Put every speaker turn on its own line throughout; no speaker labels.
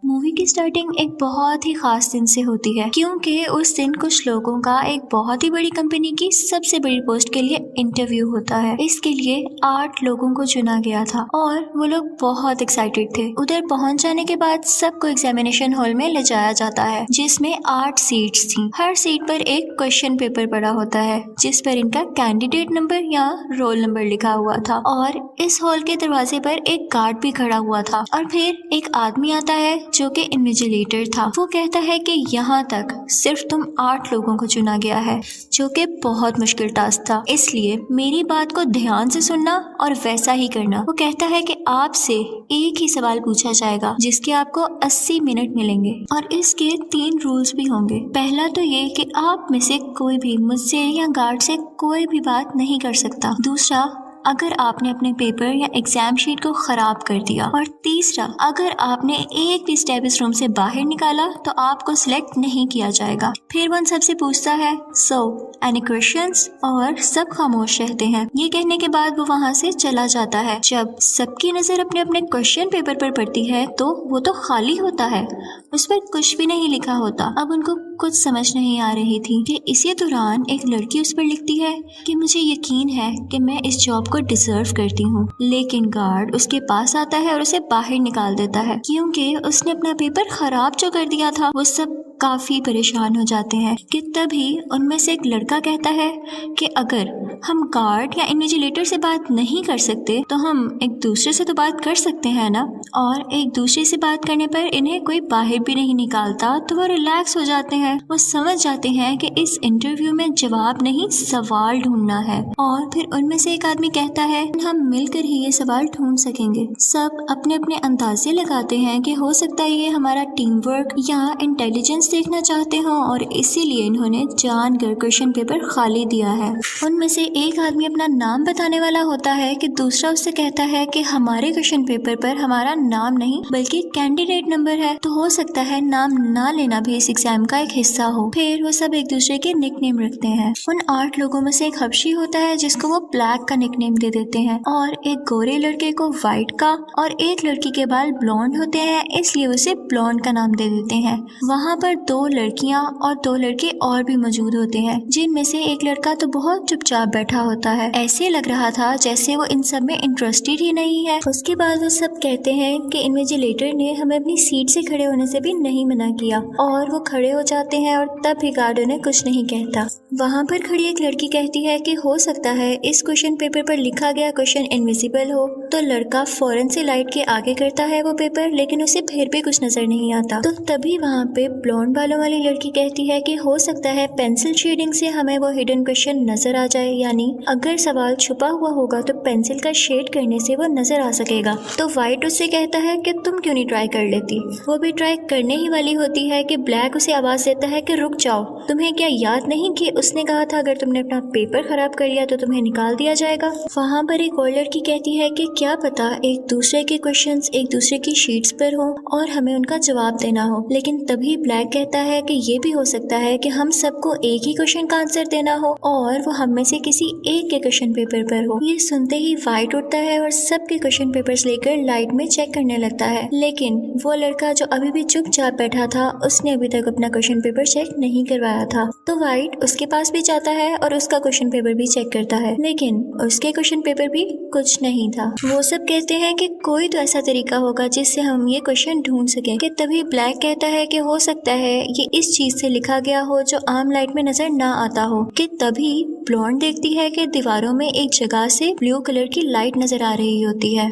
Movie की starting एक बहुत ही खास दिन से होती है क्योंकि उस दिन कुछ लोगों का एक बहुत ही बड़ी कंपनी की सबसे बड़ी पोस्ट के लिए इंटरव्यू होता है। इसके लिए 8 लोगों को चुना गया था और वो लोग बहुत एक्साइटेड थे। उधर पहुंच जाने के बाद सबको एग्जामिनेशन हॉल में ले जाया जाता है जिसमें 8 सीट्स थी। हर सीट पर एक क्वेश्चन पेपर पड़ा होता है जिस पर इनका कैंडिडेट नंबर या रोल नंबर लिखा हुआ था और इस हॉल के दरवाजे पर एक गार्ड भी खड़ा हुआ था और फिर एक आदमी आता है जो कि इन्विजिलेटर था। वो कहता है कि यहाँ तक सिर्फ तुम 8 लोगों को चुना गया है, जो कि बहुत मुश्किल टास्क था, इसलिए मेरी बात को ध्यान से सुनना और वैसा ही करना। वो कहता है कि आपसे एक ही सवाल पूछा जाएगा जिसके आपको 80 मिनट मिलेंगे और इसके 3 रूल्स भी होंगे। पहला तो ये कि आप में से कोई भी मुझसे या गार्ड से कोई भी बात नहीं कर सकता। दूसरा, अगर आपने अपने पेपर या एग्जाम शीट को खराब कर दिया। और तीसरा, अगर आपने एक भी स्टेप इस रूम से बाहर निकाला तो आपको सिलेक्ट नहीं किया जाएगा। फिर वो उन सबसे पूछता है, सो एनी क्वेश्चंस? और सब खामोश रहते हैं। ये कहने के बाद वो वहाँ से चला जाता है। जब सबकी नजर अपने अपने क्वेश्चन पेपर पर पड़ती है तो वो तो खाली होता है, उस पर कुछ भी नहीं लिखा होता। अब उनको कुछ समझ नहीं आ रही थी कि इसी दौरान एक लड़की उस पर लिखती है कि मुझे यकीन है कि मैं इस जॉब को डिजर्व करती हूँ। लेकिन गार्ड उसके पास आता है और उसे बाहर निकाल देता है क्योंकि उसने अपना पेपर खराब जो कर दिया था। वो सब काफी परेशान हो जाते हैं कि तभी उनमें से एक लड़का कहता है कि अगर हम गार्ड या इन्विजिलेटर से बात नहीं कर सकते तो हम एक दूसरे से तो बात कर सकते हैं ना। और एक दूसरे से बात करने पर इन्हें कोई बाहर भी नहीं निकालता तो वो रिलैक्स हो जाते हैं। वो समझ जाते हैं कि इस इंटरव्यू में जवाब नहीं सवाल ढूंढना है। और फिर उनमें से एक आदमी कहता है हम मिलकर ही ये सवाल ढूंढ सकेंगे। सब अपने अपने अंदाजे लगाते हैं कि हो सकता है ये हमारा टीम वर्क या इंटेलिजेंस देखना चाहते हो और इसीलिए इन्होंने जानकर क्वेश्चन पेपर खाली दिया है। उनमें से एक आदमी अपना नाम बताने वाला होता है कि दूसरा उससे कहता है कि हमारे क्वेश्चन पेपर पर हमारा नाम नहीं बल्कि कैंडिडेट नंबर है, तो हो सकता है नाम ना लेना भी इस एग्जाम का एक हिस्सा हो। फिर वो सब एक दूसरे के निकनेम रखते हैं। उन 8 लोगों में से एक हबशी होता है जिसको वो ब्लैक का निकनेम दे देते हैं और एक गोरे लड़के को व्हाइट का और एक लड़की के बाल ब्लॉन्ड होते हैं इसलिए उसे ब्लॉन्ड का नाम दे देते हैं। वहाँ पर 2 लड़कियां और 2 लड़के और भी मौजूद होते हैं जिनमें से एक लड़का तो बहुत चुपचाप बैठा होता है। ऐसे लग रहा था जैसे वो इन सब में इंटरेस्टेड ही नहीं है। उसके बाद वो सब कहते हैं कि इन्विजिलेटर ने हमें अपनी सीट से खड़े होने से भी नहीं मना किया और वो खड़े हो जाते हैं और तब भी गार्ड उन्हें कुछ नहीं कहता। वहाँ पर खड़ी एक लड़की कहती है कि हो सकता है इस क्वेश्चन पेपर पर लिखा गया क्वेश्चन इनविजिबल हो। तो लड़का फौरन से लाइट के आगे करता है वो पेपर, लेकिन उसे फिर भी कुछ नजर नहीं आता। तो तभी वहाँ पे ब्लॉन्ड बालों वाली लड़की कहती है कि हो सकता है पेंसिल शेडिंग से हमें वो हिडन क्वेश्चन नजर आ जाए, यानी अगर सवाल छुपा हुआ होगा तो पेंसिल का शेड करने से वो नजर आ सकेगा। तो व्हाइट उससे कहता है कि तुम क्यों नहीं ट्राई कर लेती। वो भी ट्राई करने ही वाली होती है कि ब्लैक उसे आवाज देता है कि रुक जाओ, तुम्हें क्या याद नहीं कि उसने कहा था अगर तुमने अपना पेपर खराब कर लिया तो तुम्हें निकाल दिया जाएगा। वहाँ पर एक और लड़की कहती है कि क्या पता एक दूसरे के क्वेश्चंस एक दूसरे की शीट्स पर हो और हमें उनका जवाब देना हो। लेकिन तभी ब्लैक कहता है कि ये भी हो सकता है कि हम सबको एक ही क्वेश्चन का आंसर देना हो और वो हम में से किसी एक के क्वेश्चन पेपर पर हो। ये सुनते ही व्हाइट उठता है और सबके क्वेश्चन पेपर्स लेकर लाइट में चेक करने लगता है। लेकिन वो लड़का जो अभी भी चुपचाप बैठा था उसने अभी तक अपना क्वेश्चन पेपर चेक नहीं करवाया था। तो व्हाइट उसके पास भी जाता है और उसका क्वेश्चन पेपर भी चेक करता है, लेकिन उसके क्वेश्चन पेपर भी कुछ नहीं था। वो सब कहते हैं कि कोई तो ऐसा तरीका होगा जिससे हम ये क्वेश्चन ढूंढ सकें। कि तभी ब्लैक कहता है कि हो सकता है ये इस चीज से लिखा गया हो जो आम लाइट में नजर ना आता हो। कि तभी ब्लॉन्ड देखती है कि दीवारों में एक जगह से ब्लू कलर की लाइट नजर आ रही होती है।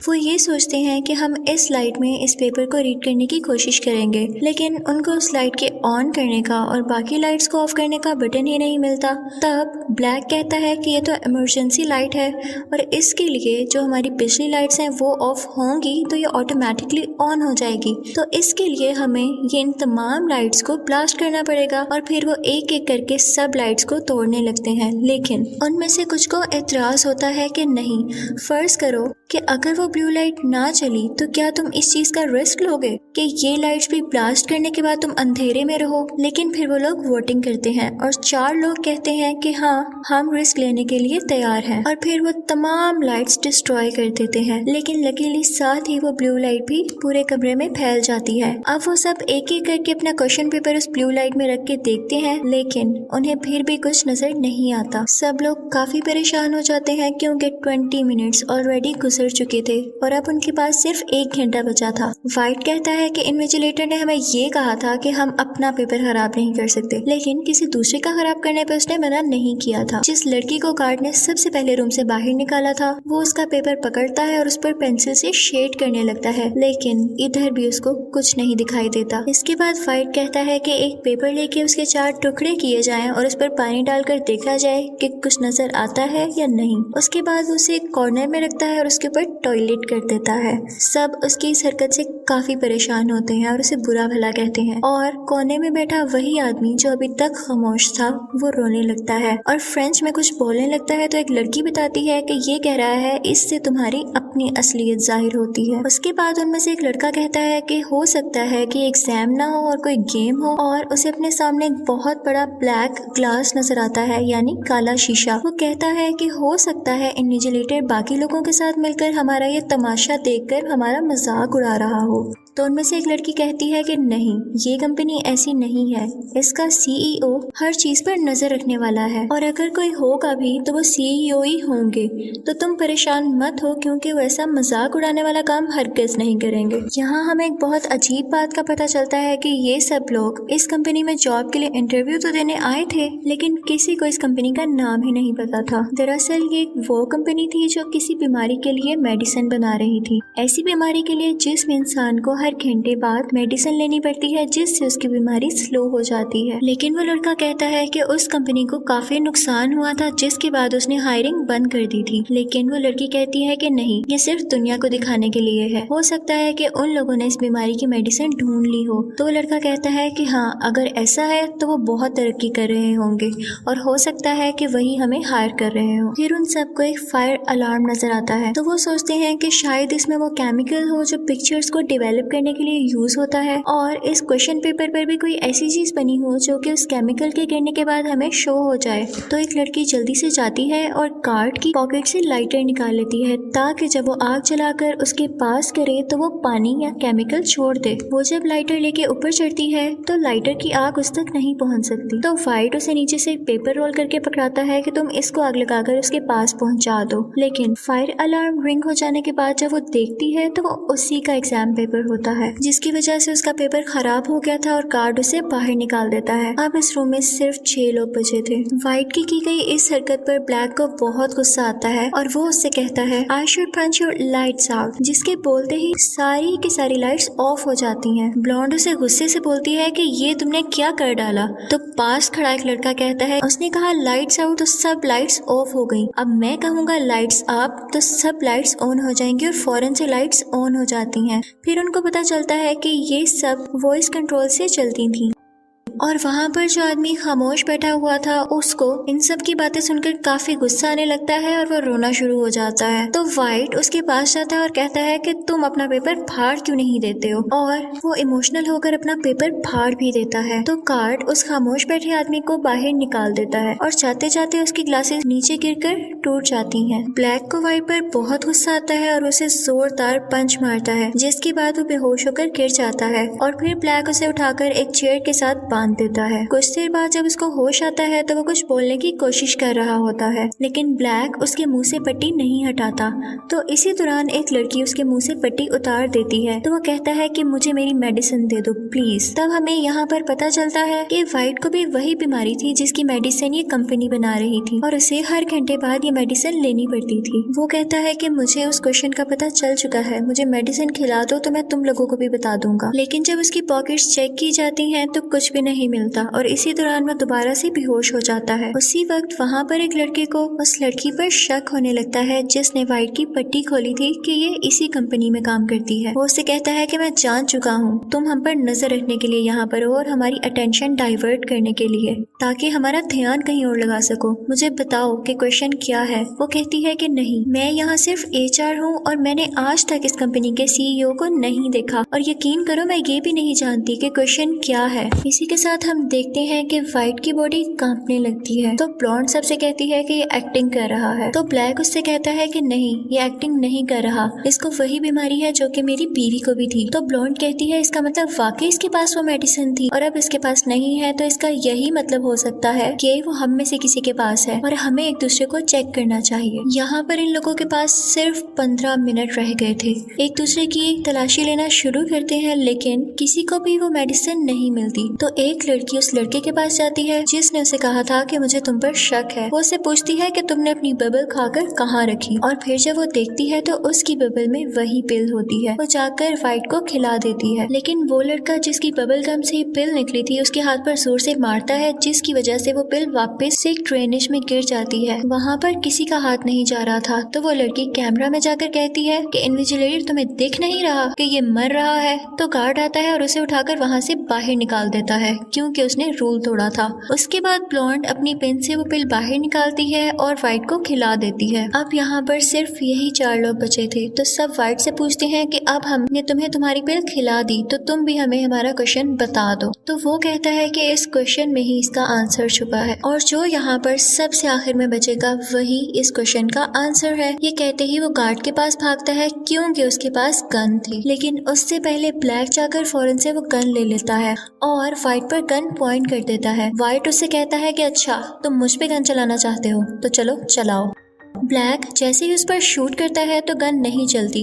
वो ये सोचते हैं कि हम इस लाइट में इस पेपर को रीड करने की कोशिश करेंगे, लेकिन उनको उस लाइट के ऑन करने का और बाकी लाइट्स को ऑफ करने का बटन ही नहीं मिलता। तब ब्लैक कहता है कि ये तो इमरजेंसी लाइट है और इसके लिए जो हमारी पिछली लाइट्स हैं वो ऑफ होंगी तो ये ऑटोमेटिकली ऑन हो जाएगी। तो इसके लिए हमें ये इन तमाम लाइट्स को ब्लास्ट करना पड़ेगा। और फिर वो एक एक करके सब लाइट्स को तोड़ने लगते हैं। लेकिन उनमें से कुछ को एतराज होता है कि नहीं, फर्ज करो कि अगर वो ब्लू लाइट ना चली तो क्या तुम इस चीज का रिस्क लोगे कि ये लाइट्स भी ब्लास्ट करने के बाद तुम अंधेरे में रहो। लेकिन फिर वो लोग वोटिंग करते हैं और 4 लोग कहते हैं कि हाँ, हम रिस्क लेने के लिए तैयार हैं, और फिर वो तमाम लाइट्स डिस्ट्रॉय कर देते हैं। लेकिन लकीली साथ ही वो ब्लू लाइट भी पूरे कमरे में फैल जाती है। अब वो सब एक एक करके अपना क्वेश्चन पेपर उस ब्लू लाइट में रख के देखते हैं, लेकिन उन्हें फिर भी कुछ नजर नहीं आता। सब लोग काफी परेशान हो जाते हैं क्योंकि 20 मिनट्स ऑलरेडी गुजर चुके थे और अब उनके पास सिर्फ 1 घंटा बचा था। वाइट कहता है कि इन्विजिलेटर ने हमें ये कहा था कि हम अपना पेपर खराब नहीं कर सकते, लेकिन किसी दूसरे का खराब करने पे उसने मना नहीं किया था। जिस लड़की को गार्ड ने सबसे पहले रूम से बाहर निकाला था, वो उसका पेपर पकड़ता है और उस पर पेंसिल से शेड करने लगता है, लेकिन इधर भी उसको कुछ नहीं दिखाई देता। इसके बाद वाइट कहता है कि एक पेपर लेके उसके 4 टुकड़े किए जाएं और उस पर पानी डालकर देखा जाए कि कुछ नजर आता है या नहीं। उसके बाद वो उसे एक कॉर्नर में रखता है और उसके ऊपर टॉयलेट कर देता है। सब उसकी इस हरकत से काफी परेशान होते हैं और उसे बुरा भला कहते हैं, और कोने में बैठा वही आदमी जो अभी तक खामोश था वो रोने लगता है और फ्रेंच में कुछ बोलने लगता है। तो एक लड़की बताती है कि ये कह रहा है इससे तुम्हारी अपनी असलियत जाहिर होती है। उसके बाद उनमें से एक लड़का कहता है कि हो सकता है कि एग्जाम ना हो और कोई गेम हो, और उसे अपने सामने एक बहुत बड़ा ब्लैक ग्लास नजर आता है, यानी काला शीशा। वो कहता है कि हो सकता है इन्विजिलेटर बाकी लोगों के साथ मिलकर हमारा ये तमाशा देखकर हमारा मजाक उड़ा रहा हो। तो उनमें से एक लड़की कहती है कि नहीं, ये कंपनी ऐसी नहीं है, इसका सीईओ हर चीज पर नजर रखने वाला है, और अगर कोई होगा भी तो वो सीईओ ही होंगे। तो तुम परेशान मत हो क्योंकि वो ऐसा मजाक उड़ाने वाला काम हरगिज नहीं करेंगे। यहाँ हमें एक बहुत अजीब बात का पता चलता है कि ये सब लोग इस कंपनी में जॉब के लिए इंटरव्यू तो देने आए थे, लेकिन किसी को इस कंपनी का नाम ही नहीं पता था। दरअसल ये वो कंपनी थी जो किसी बीमारी के लिए मेडिसिन बना रही थी, ऐसी बीमारी के लिए जिसमें इंसान को हर घंटे बाद मेडिसिन लेनी पड़ती है जिससे उसकी बीमारी स्लो हो जाती है। लेकिन वो लड़का कहता है कि उस कंपनी को काफी नुकसान हुआ था जिसके बाद उसने हायरिंग बंद कर दी थी। लेकिन वो लड़की कहती है कि नहीं, ये सिर्फ दुनिया को दिखाने के लिए है, हो सकता है कि उन लोगों ने इस बीमारी की मेडिसिन ढूंढ ली हो। तो वो लड़का कहता है कि हाँ, अगर ऐसा है तो वो बहुत तरक्की कर रहे होंगे और हो सकता है कि वही हमें हायर कर रहे हो। फिर उन सबको एक फायर अलार्म नजर आता है, तो वो सोचते हैं कि शायद इसमें वो केमिकल हो जो पिक्चर्स को डेवलप करने के लिए यूज होता है, और इस क्वेश्चन पेपर पर भी कोई ऐसी चीज बनी हो जो कि उस केमिकल के गिरने के बाद हमें शो हो जाए। तो एक लड़की जल्दी से जाती है और गार्ड की पॉकेट से लाइटर निकाल लेती है ताकि जब वो आग जलाकर उसके पास करे तो वो पानी या केमिकल छोड़ दे। वो जब लाइटर लेके ऊपर चढ़ती है तो लाइटर की आग उस तक नहीं पहुंच सकती। तो वाइट उसे नीचे से पेपर रोल करके पकड़ाता है कि तुम इसको आग लगाकर उसके पास पहुंचा दो। लेकिन फायर अलार्म रिंग हो जाने के बाद जब वो देखती है तो वो उसी का एग्जाम पेपर होता है, जिसकी वजह से उसका पेपर खराब हो गया था और गार्ड उसे बाहर निकाल देता है। अब इस रूम में सिर्फ 6 लोग बचे थे। वाइट की गई इस हरकत पर ब्लैक को बहुत गुस्सा आता है और वो उससे कहता है I should punch your lights out, जिसके बोलते ही सारी की सारी लाइट्स ऑफ हो जाती हैं। ब्लॉन्ड उसे गुस्से से बोलती है कि ये तुमने क्या कर डाला। तो पास खड़ा एक लड़का कहता है उसने कहा लाइट्स आउट तो सब लाइट्स ऑफ हो गई, अब मैं कहूँगा लाइट्स अप तो सब लाइट्स ऑन हो जाएंगी, और फौरन से लाइट्स ऑन हो जाती हैं। फिर उनको पता चलता है कि ये सब वॉइस कंट्रोल से चलती थी, और वहाँ पर जो आदमी खामोश बैठा हुआ था उसको इन सब की बातें सुनकर काफी गुस्सा आने लगता है और वो रोना शुरू हो जाता है। तो वाइट उसके पास जाता है और कहता है कि तुम अपना पेपर फाड़ क्यों नहीं देते हो, और वो इमोशनल होकर अपना पेपर फाड़ भी देता है। तो गार्ड उस खामोश बैठे आदमी को बाहर निकाल देता है और जाते जाते उसकी ग्लासेस नीचे गिरकर टूट जाती हैं। ब्लैक को वाइट पर बहुत गुस्सा आता है और उसे जोरदार पंच मारता है, जिसके बाद वो बेहोश होकर गिर जाता है, और फिर ब्लैक उसे उठाकर एक चेयर के साथ बांध देता है। कुछ देर बाद जब उसको होश आता है तो वो कुछ बोलने की कोशिश कर रहा होता है, लेकिन ब्लैक उसके मुंह से पट्टी नहीं हटाता। तो इसी दौरान एक लड़की उसके मुंह से पट्टी उतार देती है, तो वो कहता है कि मुझे मेरी मेडिसिन दे दो प्लीज। तब हमें यहाँ पर पता चलता है कि वाइट को भी वही बीमारी थी जिसकी मेडिसिन ये कंपनी बना रही थी, और उसे हर घंटे बाद ये मेडिसिन लेनी पड़ती थी। वो कहता है कि मुझे उस क्वेश्चन का पता चल चुका है, मुझे मेडिसिन खिला दो तो मैं तुम लोगों को भी बता दूंगा। लेकिन जब उसकी पॉकेट्स चेक की जाती हैं तो कुछ भी नहीं नहीं मिलता और इसी दौरान वो दोबारा से बेहोश हो जाता है। उसी वक्त वहाँ पर एक लड़के को उस लड़की पर शक होने लगता है जिसने वाइट की पट्टी खोली थी कि ये इसी कंपनी में काम करती है। वो उससे कहता है कि मैं जान चुका हूँ, तुम हम पर नजर रखने के लिए यहाँ पर हो और हमारी अटेंशन डाइवर्ट करने के लिए, ताकि हमारा ध्यान कहीं और लगा सको। मुझे बताओ कि क्वेश्चन क्या है। वो कहती है कि नहीं, मैं यहाँ सिर्फ HR हूँ और मैंने आज तक इस कंपनी के CEO को नहीं देखा और यकीन करो मैं ये भी नहीं जानती कि क्वेश्चन क्या है। इसी के साथ हम देखते हैं कि वाइट की बॉडी कांपने लगती है तो ब्लॉन्ड सबसे कहती है कि ये एक्टिंग कर रहा है। तो ब्लैक उससे कहता है कि नहीं, ये एक्टिंग नहीं कर रहा, इसको वही बीमारी है जो कि मेरी बीवी को भी थी। तो ब्लॉन्ड कहती है इसका मतलब वाकई इसके पास वो मेडिसिन थी और अब इसके पास नहीं है, तो इसका यही मतलब हो सकता है कि वो हम में से किसी के पास है और हमें एक दूसरे को चेक करना चाहिए। यहाँ पर इन लोगों के पास सिर्फ 15 मिनट रह गए थे। एक दूसरे की तलाशी लेना शुरू करते हैं लेकिन किसी को भी वो मेडिसिन नहीं मिलती। तो एक लड़की उस लड़के के पास जाती है जिसने उसे कहा था कि मुझे तुम पर शक है। वो उसे पूछती है कि तुमने अपनी बबल खाकर कहाँ रखी, और फिर जब वो देखती है तो उसकी बबल में वही पिल होती है। वो जाकर वाइट को खिला देती है, लेकिन वो लड़का जिसकी बबल गम से पिल निकली थी उसके हाथ पर जोर से मारता है जिसकी वजह से वो पिल वापस से ड्रेनेज में गिर जाती है। वहाँ पर किसी का हाथ नहीं जा रहा था तो वो लड़की कैमरा में जाकर कहती है कि इन्विजिलेटर तुम्हें दिख नहीं रहा कि ये मर रहा है। तो गार्ड आता है और उसे उठाकर वहाँ से बाहर निकाल देता है क्योंकि उसने रूल तोड़ा था। उसके बाद ब्लॉन्ड अपनी पेन से वो पिल बाहर निकालती है और वाइट को खिला देती है। अब यहाँ पर सिर्फ यही 4 लोग बचे थे तो सब वाइट से पूछते हैं कि अब हमने तुम्हें तुम्हारी पिल खिला दी तो तुम भी हमें हमारा क्वेश्चन बता दो। तो वो कहता है कि इस क्वेश्चन में ही इसका आंसर छुपा है और जो यहाँ पर सबसे आखिर में बचेगा वही इस क्वेश्चन का आंसर है। ये कहते ही वो गार्ड के पास भागता है क्योंकि उसके पास गन थी, लेकिन उससे पहले ब्लैक जाकर फौरन से वो गन ले लेता है और वाइट पर गन पॉइंट कर देता है। वाइट उससे कहता है कि अच्छा तुम मुझ पे गन चलाना चाहते हो तो चलो चलाओ। ब्लैक जैसे ही उस पर शूट करता है तो गन नहीं चलती।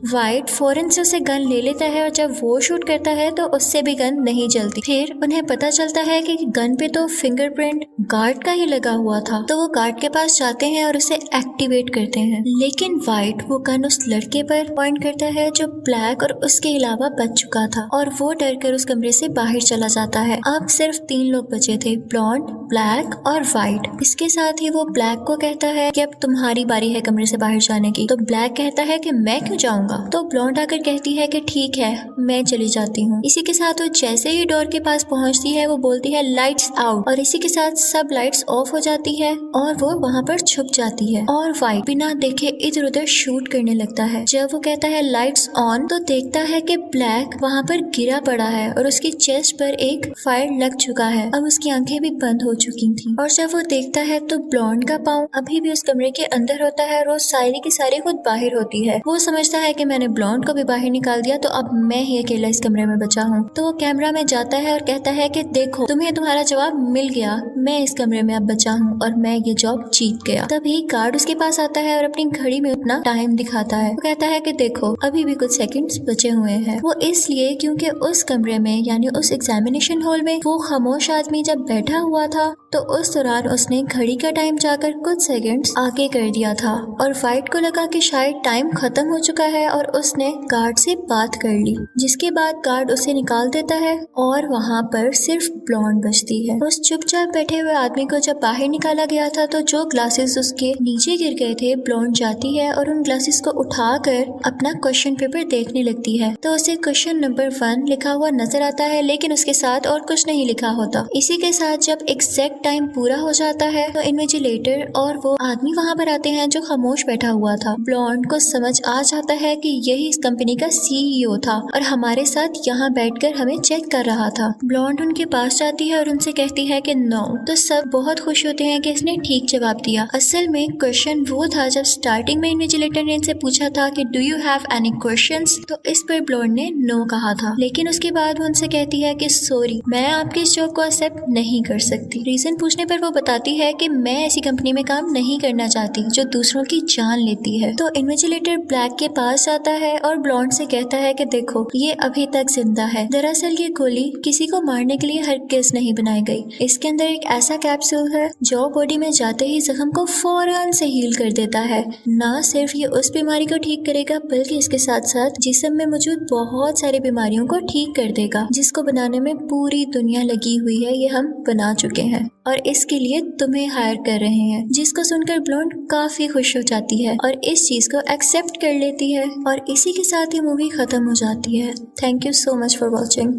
वाइट फौरन से उसे गन ले लेता है और जब वो शूट करता है तो उससे भी गन नहीं चलती। फिर उन्हें पता चलता है कि गन पे तो फिंगरप्रिंट गार्ड का ही लगा हुआ था। तो वो गार्ड के पास जाते हैं और उसे एक्टिवेट करते हैं, लेकिन वाइट वो गन उस लड़के पर पॉइंट करता है जो ब्लैक और उसके अलावा बच चुका था और वो डर कर उस कमरे से बाहर चला जाता है। अब सिर्फ 3 लोग बचे थे, ब्लॉन्ड, ब्लैक और वाइट। इसके साथ ही वो ब्लैक को कहता है कि अब तुम्हारी बारी है कमरे से बाहर जाने की। तो ब्लैक कहता है कि मैं क्यों जाऊंगा। तो ब्लॉन्ड आकर कहती है कि ठीक है मैं चली जाती हूँ। इसी के साथ वो जैसे ही डोर के पास पहुँचती है वो बोलती है लाइट्स आउट और इसी के साथ सब लाइट्स ऑफ हो जाती है और वो वहाँ पर छुप जाती है और वाइट बिना देखे इधर उधर शूट करने लगता है। जब वो कहता है लाइट्स ऑन तो देखता है कि ब्लैक वहाँ पर गिरा पड़ा है और उसकी चेस्ट पर एक फायर लग चुका है। अब उसकी आंखें भी बंद हो चुकी थी और जब वो देखता है तो ब्लॉन्ड का पाँव अभी भी उस कमरे के अंदर होता है और वो सारी की सारी खुद बाहर होती है। वो समझता है कि मैंने ब्लॉन्ड को भी बाहर निकाल दिया तो अब मैं ही अकेला इस कमरे में बचा हूँ। तो वो कैमरा में जाता है और कहता है कि देखो तुम्हें तुम्हारा जवाब मिल गया, मैं इस कमरे में अब बचा हूँ और मैं ये जॉब जीत गया। तभी गार्ड उसके पास आता है और अपनी घड़ी में उतना टाइम दिखाता है। वो कहता है कि देखो अभी भी कुछ सेकंड्स बचे हुए हैं। वो इसलिए क्योंकि उस कमरे में यानी उस एग्जामिनेशन हॉल में वो खामोश आदमी जब बैठा हुआ था तो उस दौरान उसने घड़ी का टाइम जाकर कुछ सेकंड्स आगे कर दिया था और वाइट को लगा कि शायद टाइम खत्म हो चुका है और उसने गार्ड से बात कर ली, जिसके बाद गार्ड उसे निकाल देता है और वहाँ पर सिर्फ ब्लॉन्ड बचती है। उस चुपचाप बैठे हुए आदमी को जब बाहर निकाला गया था तो जो ग्लासेस उसके नीचे गिर गए थे, ब्लॉन्ड जाती है और उन ग्लासेस को उठाकर अपना क्वेश्चन पेपर देखने लगती है। तो उसे क्वेश्चन नंबर 1 लिखा हुआ नजर आता है लेकिन उसके साथ और कुछ नहीं लिखा होता। इसी के साथ जब एग्जैक्ट टाइम पूरा हो जाता है तो इन्विजिलेटर और वो आदमी वहाँ पर आते हैं जो खामोश बैठा हुआ था। ब्लॉन्ड को समझ आ जाता है कि यही इस कंपनी का CEO था और हमारे साथ यहाँ बैठकर हमें चेक कर रहा था। ब्लॉन्ड उनके पास जाती है और उनसे कहती है कि नो। तो सब बहुत खुश होते हैं कि इसने ठीक जवाब दिया। असल में क्वेश्चन वो था जब स्टार्टिंग में इन्विजिलेटर ने इनसे पूछा था कि do you have any questions, तो इस पर ब्लॉन्ड ने नो कहा था। लेकिन उसके बाद वो उनसे कहती है कि सॉरी मैं आपकी इस जॉब को एक्सेप्ट नहीं कर सकती। रीजन पूछने पर वो बताती है कि मैं ऐसी कंपनी में काम नहीं करना चाहती आती जो दूसरों की जान लेती है। तो इन्विजिलेटर ब्लैक के पास आता है और ब्लॉन्ड से कहता है कि देखो ये अभी तक जिंदा है। दरअसल ये गोली किसी को मारने के लिए हरगिज़ नहीं बनाई गई। इसके अंदर एक ऐसा कैप्सूल है जो बॉडी में जाते ही जख्म को फौरन से हील कर देता है। ना सिर्फ ये उस बीमारी को ठीक करेगा बल्कि इसके साथ साथ जिस्म में मौजूद बहुत सारी बीमारियों को ठीक कर देगा, जिसको बनाने में पूरी दुनिया लगी हुई है। ये हम बना चुके हैं और इसके लिए तुम्हें हायर कर रहे हैं। जिसको सुनकर ब्लॉन्ड काफी खुश हो जाती है और इस चीज को एक्सेप्ट कर लेती है और इसी के साथ ही मूवी खत्म हो जाती है। Thank you so much for watching.